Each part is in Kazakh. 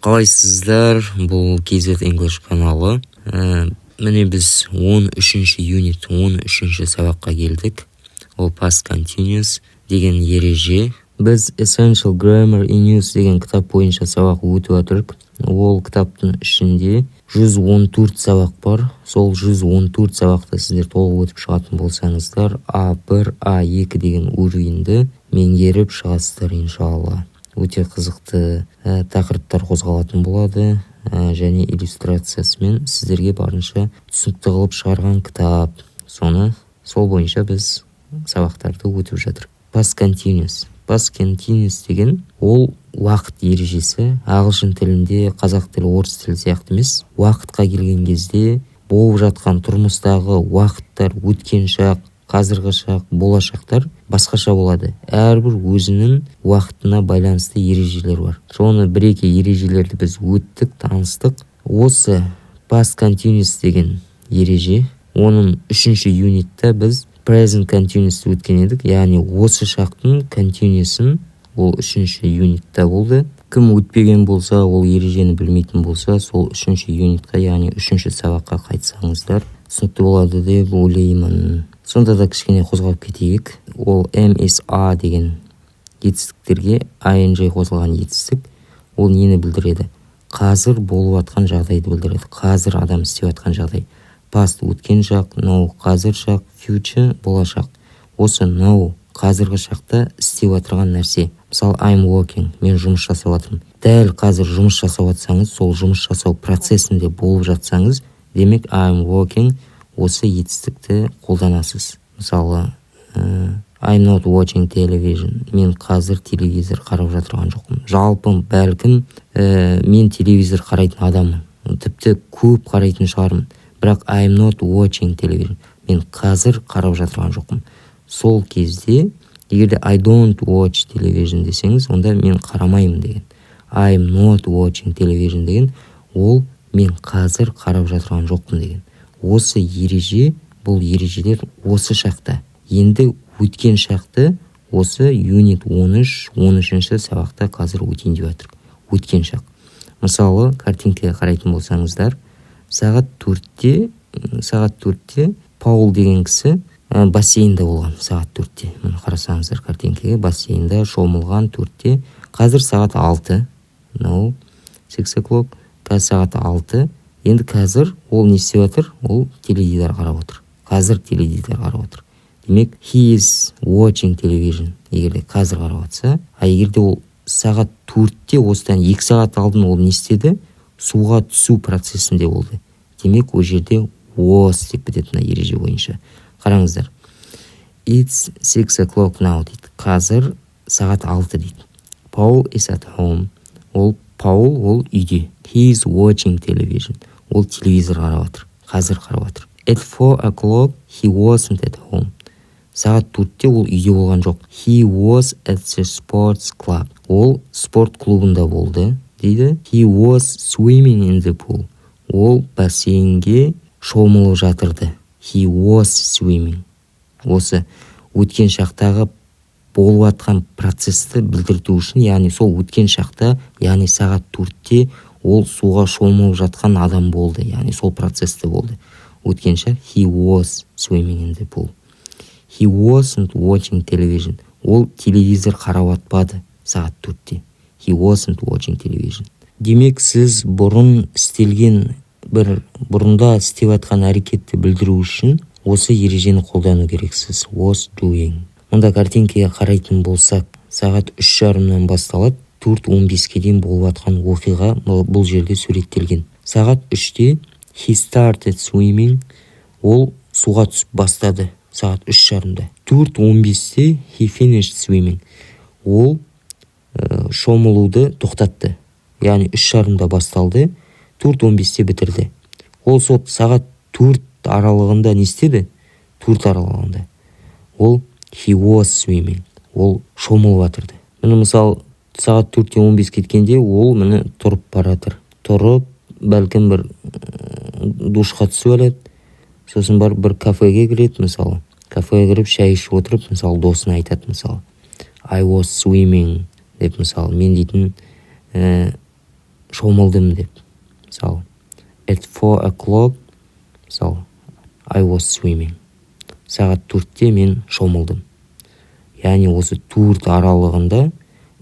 Қалайсыздар? Бұл KZ English каналы. Міне біз 13-ші юнит, 13-ші сабаққа келдік. Ол past continuous деген ереже. Біз Essential Grammar in Use деген кітап бойынша сабақ өтіп жатырмыз. Ол кітаптың ішінде 114 сабақ бар. Сол 114 сабақты сіздер толық өтіп шығатын болсаңыздар, A1, A2 деген уровеньді меңгеріп шығасыздар иншалла. Өте қызықты тақырыптар қозғалатын болады, және иллюстрациясымен сіздерге барынша түсінікті қылып шығарған кітап. Сол бойынша біз сабақтарды өтіп жатыр. Past continuous. Past continuous деген ол уақыт ережесі. Ағылшын тілінде, қазақ тілі, орыс тілі сияқты емес. Уақытқа келген кезде болып жатқан тұрмыстағы уақыттар, өткен шақ, қазіргі шақ, болашақтар басқаша болады. Әрбір өзінің уақытына байланысты ережелер бар. Соны бір-екі ережелерді біз өттік, таныстық. Осы past continuous деген ереже, оның 3-ші юнитта біз present continuous өткен едік. Яғни осы шақтың continuous'ын ол 3-ші юнитта болды. Кім өтпеген болса, ол ережені білмейтін болса, сол 3-ші юнитқа, яғни 3-ші сабаққа қайтсаңыздар, түсінікті болады деп ойлаймын. Сонда да кішкене қозғап кетейік. Ол MSA деген етістіктерге ING қосылған етістік. Ол нені білдіреді? Қазір болып атқан жағдайды білдіреді. Қазір адам істеп атқан жағдай. Past өткен шақ, now қазір шақ, future болашақ. Осы now қазіргі шақта істеп атырған нәрсе. Мысалы, I'm working, мен жұмыс жасап атырмын. Дәл қазір жұмыс жасап атсаңыз, сол жұмыс жасау процесінде болып жатсаңыз, демек I'm working осы етістікті қолданасыз. Мысалы, I'm not watching television. Мен қазір телевизор қарап жатырған жоқпын. Жалпы бәлкім мен телевизор қарайтын адаммын. Тіпті көп қарайтын шығармын. Бірақ I'm not watching television. Мен қазір қарап жатырған жоқпын. Сол кезде, егерде I don't watch television десеңіз, онда мен қарамаймын деген. I'm not watching television деген, ол мен қазір қарап жатырған жоқпын деген. Осы ереже, бұл ережелер осы шақта. Енді өткен шақты осы юнит 13-ші сабақта қазір өтейін деп жатыр. Өткен шақ. Мысалы, картинкаға қарайтын болсаңыздар, сағат 4-те Паул деген кісі бассейнда болған. Сағат 4-те. Мұны қарасаңыздар картинкаға, бассейнда шомылған 4-те. Қазір сағат 6. Now 6 o'clock. Қазір сағат 6. Енді қазір ол не істеп жатыр? Ол теледидар қарап отыр. Қазір теледидар қарап отыр. Демек, he is watching television. Егерде қазір қарап отса, егерде ол сағат 4-те, осыдан 2 сағат алдын ол не істеді? Суға түсу процесінде болды. Демек, ол жерде was деп бітетін ереже бойынша. Қараңыздар. It's 6 o'clock now дейді. Қазір сағат 6 дейді. Paul is at home. Paul ол үйде. He is watching television. Ол телевизор қарап отыр. Қазір қарап отыр. At 4 o'clock he wasn't at home. Сағат 4-те ол үйде болған жоқ. He was at the sports club. Ол спорт клубында болды, дейді. He was swimming in the pool. Ол бассейнге шомылып жатырды. He was swimming. Осы өткен шақтағы болып атқан процесті білдірту үшін, яғни сол өткен шақта, яғни сағат 4-те ол суға шомылып жатқан адам болды, яғни сол процесті болды. Өткен шақ, he was swimming in the pool. He wasn't watching television. Ол телевизор қарап атпады сағат 4-те. He wasn't watching television. Демек, сіз бұрында істеп атқан әрекетті білдіру үшін осы ережені қолдану керексіз. Was doing. Онда картинкаға қарайтын болсақ, сағат 3:30-нан басталады, 4:15-ке дейін болып атқан оқиға бұл жерде суреттелген. Сағат 3-те he started swimming. Ол суға түсіп бастады сағат 3:30-да. 4:15-те he finished swimming. Ол шомылуды тоқтатты. Яғни 3:30-да басталды, 4:15-те бітірді. Ол сағат 4 аралығында не істеді? 4 аралығында. Ол he was swimming. Ол шомылып жатырды. Міне мысалы, сағат 4:15 кеткенде ол міне тұрып баратыр. Тұрып, бәлкім бір душқа түсіп алады. Сосын бір кафеге кіреді, мысалы. Кафеге кіріп, шай ішіп отырып, мысалы, досына айтады, мысалы. I was swimming деп, мысалы, мен дейтін шомылдым деп. Мысалы, at 4 o'clock, мысалы, I was swimming. Сағат 4-те мен шомылдым. Яғни осы 4 аралығында,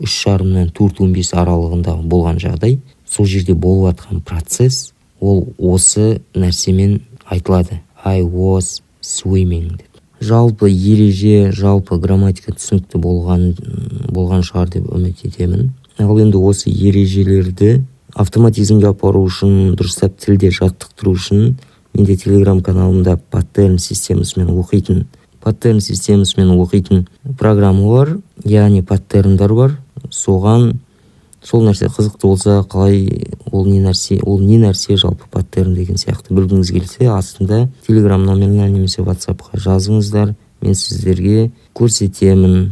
3:30-нан 4:15 аралығында болған жағдай, сол жерде болып жатқан процесс, ол осы нәрсемен айтылады. I was swimming деп. Жалпы ереже, жалпы грамматика түсінікті болған шығар деп үміт етемін. Ал енді осы ережелерді автоматизмге апару үшін, дұрыстап тілде жаттықтыру үшін менде Telegram каналында паттерн системасымен оқитын программа бар, яғни паттерндар бар. Соған сол нәрсе қызықты болса, қалай ол не нәрсе жалпы паттерн деген сияқты білгіңіз келсе, астында Telegram номеріне немесе WhatsAppқа жазыңыздар. Мен сіздерге көрсетемін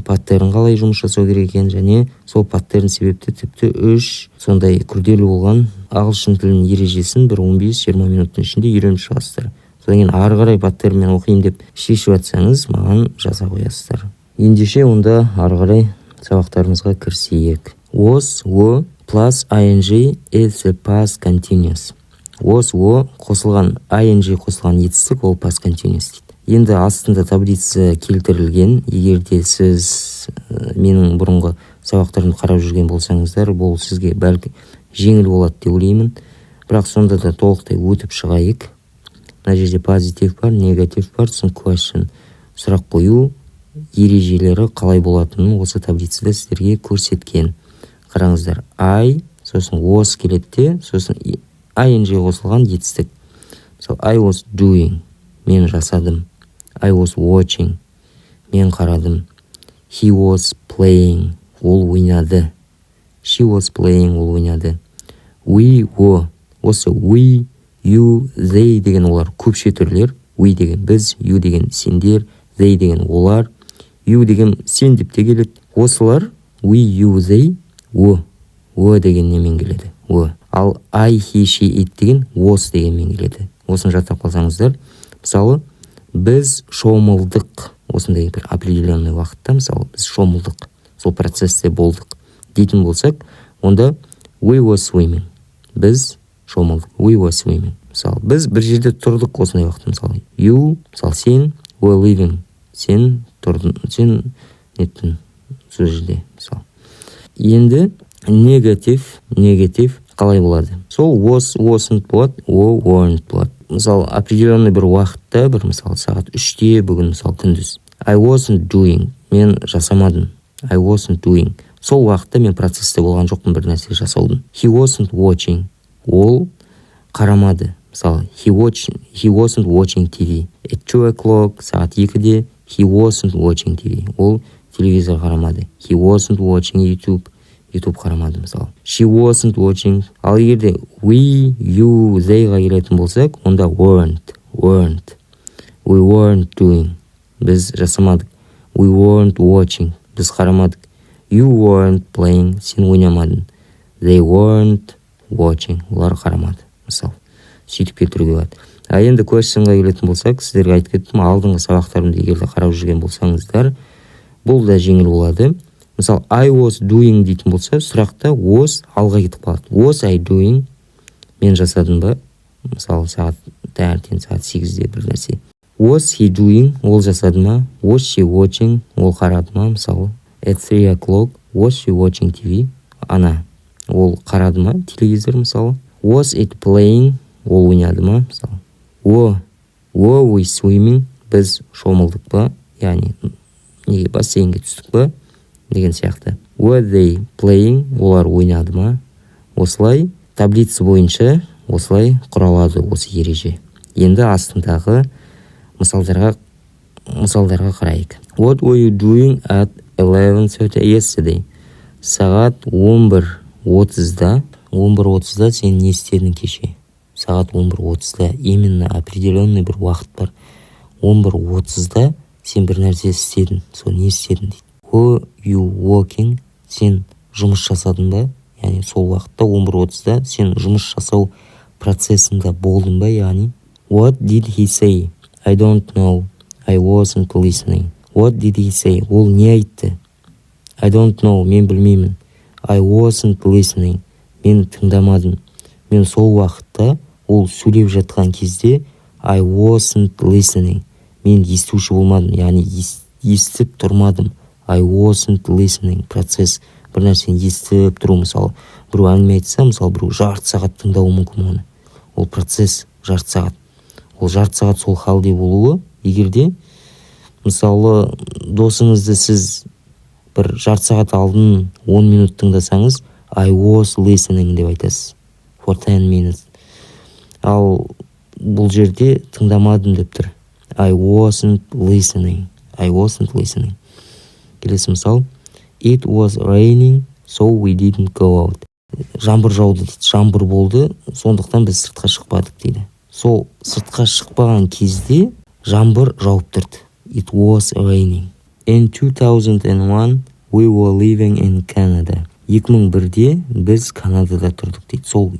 паттерн қалай жұмыс жасау керек екен, және сол паттерн себепті тіпті 3 сондай күрделі болған ағылшын тілінің ережесін бір 15-20 минуттың ішінде үйреніп шығасыздар. Содан кейін ары қарай паттернмен оқимын деп шешіп жатсаңыз, маған жаза қоясыздар. Ендеше онда ары қарай сабақтарымызға кірісейік. Was, were plus ing is a past continuous. Was, were қосылған ing қосылған етістік, ол past continuous дейді. Енді астында таблица келтірілген. Егер де сіз менің бұрынғы сабақтарымды қарап жүрген болсаңыздар, бұл сізге бәлкі жеңіл болады деп ойлаймын. Бірақ сонда да толықтай өтіп шығайық. Мына жерде позитив бар, негатив бар, сосын question, сұрақ қою ережелері қалай болатынын осы таблицада сіздерге көрсеткен. Қараңыздар, I, сосын was келеді де, сосын ing қосылған етістік. Мысалы, I was doing, мен жасадым. I was watching, мен қарадым. He was playing, ол ойнады. She was playing, ол ойнады. We were, осы we, you, they деген олар көпше түрлер. We деген біз, you деген сендер, they деген олар, you деген сен деп те келеді. Осылар we, you, they, were деген немен келеді. Ал I, he, she, it деген was дегенмен келеді. Осыны жаттап қалсаңыздар. Мысалы, біз шомылдық, осындай бір определенный уақытта, мысалы, біз шомылдық, сол процессте болдық дейтін болсақ, онда we were swimming, біз шомылдық, we were swimming. Мысалы, біз бір жерде тұрдық осындай уақытта, мысалы, you, мысалы, сен were living, сен тұрдың, сен неттің сол жерде, мысалы. Енді негатив қалай болады? Сол was, wasn't болады, weren't болады. Мысалы, определенный бір уақытта, бір мысалы сағат 3-те, бүгін мысалы күндіз. I wasn't doing, мен жасамадым. I wasn't doing. Сол уақытта мен процессте болған жоқпын бір нәрсе жасаудың. He wasn't watching, ол қарамады. Мысалы, he wasn't watching TV. At 2 o'clock, сағат 2-де, he wasn't watching TV. Ол телевизор қарамады. He wasn't watching YouTube қарамады, мысалы. She wasn't watching. Ал егерде we, you, they-ға келетін болсақ, онда weren't. We weren't doing. Біз жасамадық. We weren't watching. Біз қарамадық. You weren't playing. Сен ойнамадың. They weren't watching. Олар қарамады, мысалы. Сөйтіп келтіруге болады. Енді questionға келетін болсақ, сіздерге айтып кеттім, алдыңғы сабақтарымды егерде қарап жүрген болсаңыздар, бұл да жеңіл болады. Мысалы, I was doing дейтін болса, сұрақта was алға кетіп қалады. Was I doing? Мен жасадым ба? Мысалы, таңертең сағат 8-де бір нәрсе. Was he doing? Ол жасады ма? Was she watching? Ол қарады ма? Мысалы, at 3 o'clock, was she watching TV? Ана, ол қарады ма? Телевизор, мысалы. Was it playing? Ол ойнады ма? Мысалы. Were we swimming? Біз шомылдық па? Яғни, неге бассейнге түстік па? Деген сияқты. Were they playing? Олар ойнады ма? Осылай таблица бойынша осылай құралады осы ереже. Енді астындағы мысалдарға қарайық. What were you doing at 11:30 yesterday? Сағат 11:30-да сен не істедің кеше? Сағат 11:30-да именно определенный бір уақыт бар. 11:30-да сен бір нәрсе істедің. Сол не істедің дейді. Were you working? Сен жұмыс жасадың ба? Яғни сол уақытта 11:30-да сен жұмыс жасау процесінде болдың ба? Яғни What did he say? I don't know. I wasn't listening. What did he say? Ол не айтты? I don't know. Мен білмеймін. I wasn't listening. мен тыңдамадым. Мен сол уақытта ол сөйлеп жатқан кезде I wasn't listening. Мен естуші болмадым, яғни естіп тұрмадым. I wasn't listening. Процесс бір нәрсені естіп тұру, мысалы, біреу әңгіме айтса, мысалы, біреу жарты сағат тыңдауы мүмкін оны. Ол процесс жарты сағат. Ол жарты сағат сол халде болуы, егерде, мысалы, досыңызды сіз бір жарты сағат алдын 10 минут тыңдасаңыз, I was listening деп айтасыз. For 10 minutes. Ал бұл жерде тыңдамадым деп тұр. I wasn't listening. I wasn't listening. Келесі мысал. It was raining, so we didn't go out. Жаңбыр жауды дейді. Жаңбыр болды, сондықтан біз сыртқа шықпадық дейді. Сол сыртқа шықпаған кезде жаңбыр жауып тұрды. It was raining. In 2001, we were living in Canada. 2001-де біз Канадада тұрдық дейді. Сол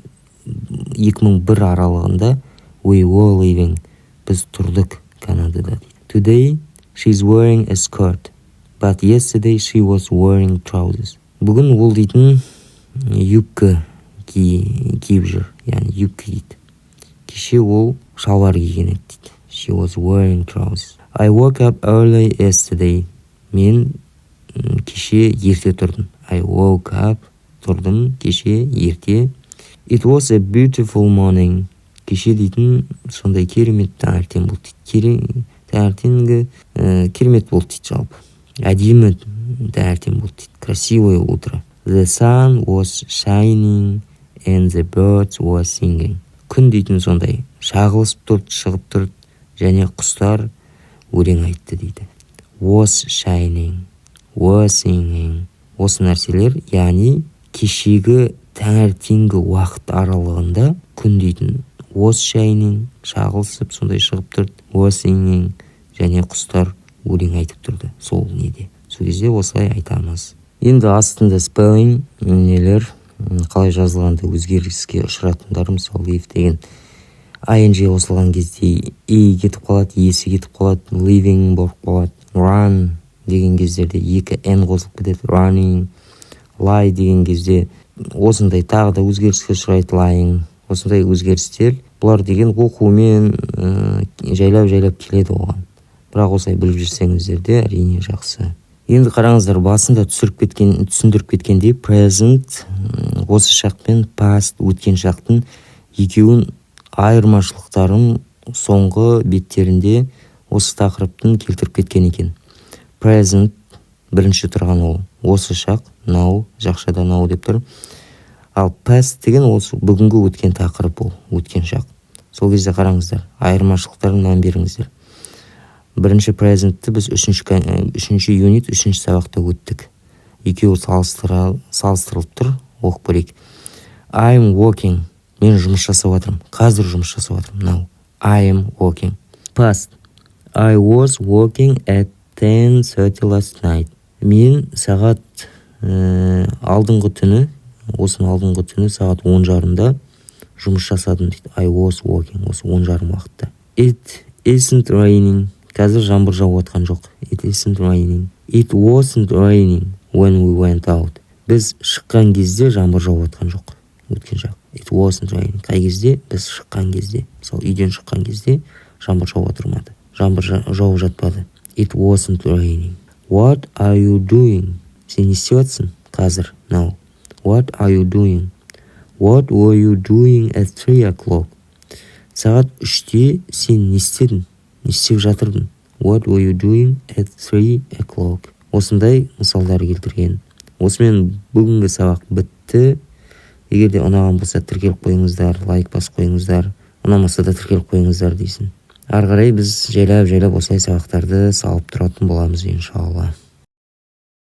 2001 аралығында we were living. Біз тұрдық Канадада дейді. Today, she's wearing a skirt. But yesterday she was wearing trousers. Бүгін ол дейтін юбка киіп жүр. Яғни юбка дейді. Кеше ол шалбар киген еді дейді. She was wearing trousers. I woke up early yesterday. Мен кеше ерте тұрдым. I woke up. Тұрдым кеше ерте. It was a beautiful morning. Кеше дейтін сондай керемет таңертең болды дейді. Таңертеңгі керемет болды дейді жалпы. Әдемі таңертең болды дейді. Красивое утро. The sun was shining and the birds were singing. Күн дейтін сондай шағылысып тұрды, шығып тұрды, және құстар өлең айтты дейді. Was shining, was singing. Осы нәрселер, яғни кешегі таңертеңгі уақыт аралығында күн дейтін was shining, шағылысып сондай шығып тұрды, was singing, және құстар өлең айтып тұрды. Сол неде? Сол кезде осылай айтамыз. Енді астында spelling нелер қалай жазылғанда өзгеріске ұшыратындар, мысалы if деген ing қосылған кезде кетіп қалады, есі кетіп қалады, living болып қалады, run деген кездерде екі n қосылып кетеді, running, lie деген кезде осындай тағы да өзгеріске ұшырайды, lying. Осындай өзгерістер, бұлар деген оқумен жайлап келеді оған. Бірақ осылай біліп жүрсеңіздер де әрине жақсы. Енді қараңыздар, басында түсіндіріп кеткенде present, осы шақ пен past, өткен шақтың екеуін айырмашылықтарын соңғы беттерінде осы тақырыптың келтіріп кеткен екен. Present бірінші тұрған ол осы шақ, now, жақшада now деп тұр. Ал past деген осы бүгінгі өткен тақырып ол, өткен шақ. Сол кезде қараңыздар, айырмашылықтарын мән беріңіздер. Бірінші presentті біз үшінші юнит, үшінші сабақта өттік. Екеуі салыстырылып тұр, оқып көрейік. I'm working. Мен жұмыс жасап жатырмын. Қазір жұмыс жасап жатырмын. Now. I am working. Past. I was working at 10:30 last night. Мен сағат алдыңғы түні сағат 10:30-да жұмыс жасадым дейді. I was working. Осы 10:30 уақытта. It isn't raining. Қазір жаңбыр жауып жатқан жоқ. It isn't raining. It wasn't raining when we went out. Біз шыққан кезде жаңбыр жауып жатқан жоқ. Өткен шақ. It wasn't raining. Қай кезде? Біз шыққан кезде. Мысалы, үйден шыққан кезде жаңбыр жауып отырмады. Жаңбыр жауып жатпады. It wasn't raining. What are you doing? Сен не істеп жатсың? Қазір. Now. What are you doing? What were you doing at 3 o'clock? Сағат 3-те сен не істедің? Не істеп жатырдың? What were you doing at 3 o'clock? Осындай мысалдар келтірген. Осымен бүгінгі сабақ бітті. Егер де ұнаған болса тіркеліп қойыңыздар, лайк басып қойыңыздар. Ұнамаса да тіркеліп қойыңыздар дейсін. Ары қарай біз жайлап осылай сабақтарды салып тұратын боламыз иншалла.